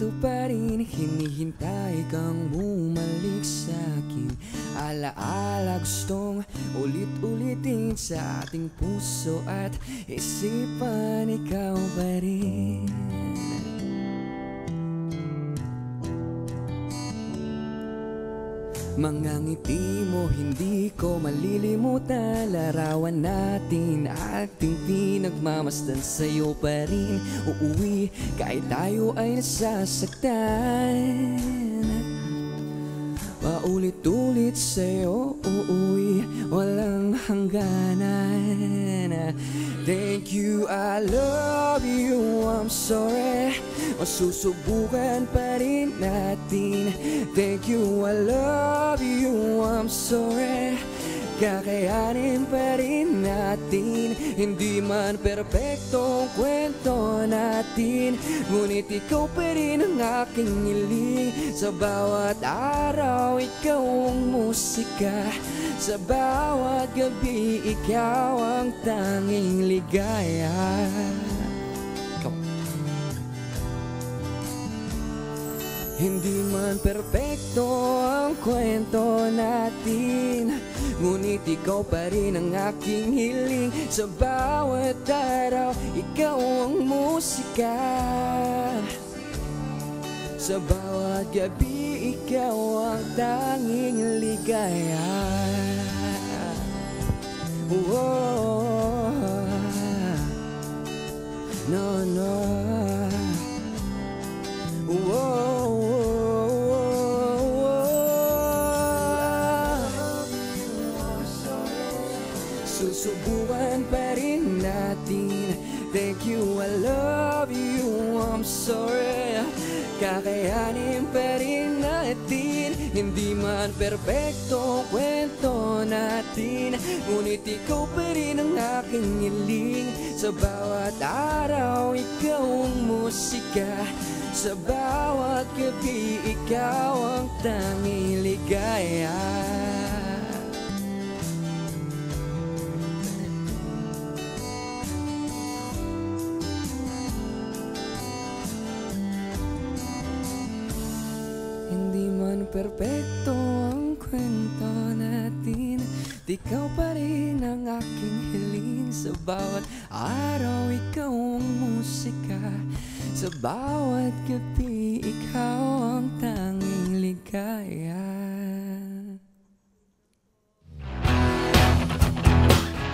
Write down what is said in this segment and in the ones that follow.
nandito pa rin, hinihintay kang bumalik sa'kin. Alaala gustong ulit-ulitin sa ating puso at isipan, ikaw pa rin. Mga ngiti mo hindi ko malilimutan, larawan natin ating pinagmamasdan, sa'yo pa rin uuwi kahit tayo ay nasasaktan. Paulit-ulit sa'yo uuwi, walang hangganan. Thank you, I love you, I'm sorry, masusubukan pa rin natin. Thank you, I love you, I'm sorry, kakayanin pa rin natin. Hindi man perpektong kwento natin, ngunit ikaw pa rin ang aking hiling. Sa bawat araw, ikaw ang musika, sa bawat gabi, ikaw ang tanging ligaya. Hindi man perpekto ang kwento natin, ngunit ikaw pa rin ang aking hiling. Sa bawat araw, ikaw ang musika, sa bawat gabi, ikaw ang tanging ligaya. Whoa. No, no. Whoa. Susubukan pa rin natin. Thank you, I love you, I'm sorry, kakayanin pa rin natin. Hindi man perpekto kwento natin, ngunit ikaw pa rin ang aking hiling. Sa bawat araw, ikaw ang musika, sa bawat gabi, ikaw ang tanging ligaya. Hindi man perpekto ang kwento natin, ikaw pa rin ang aking hiling. Sa bawat araw, ikaw ang musika, sa bawat gabi, ikaw ang tanging ligaya.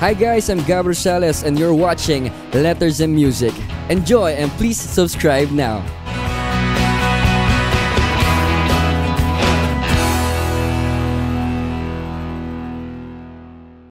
Hi guys, I'm Gab Rosales and you're watching Letters and Music. Enjoy and please subscribe now.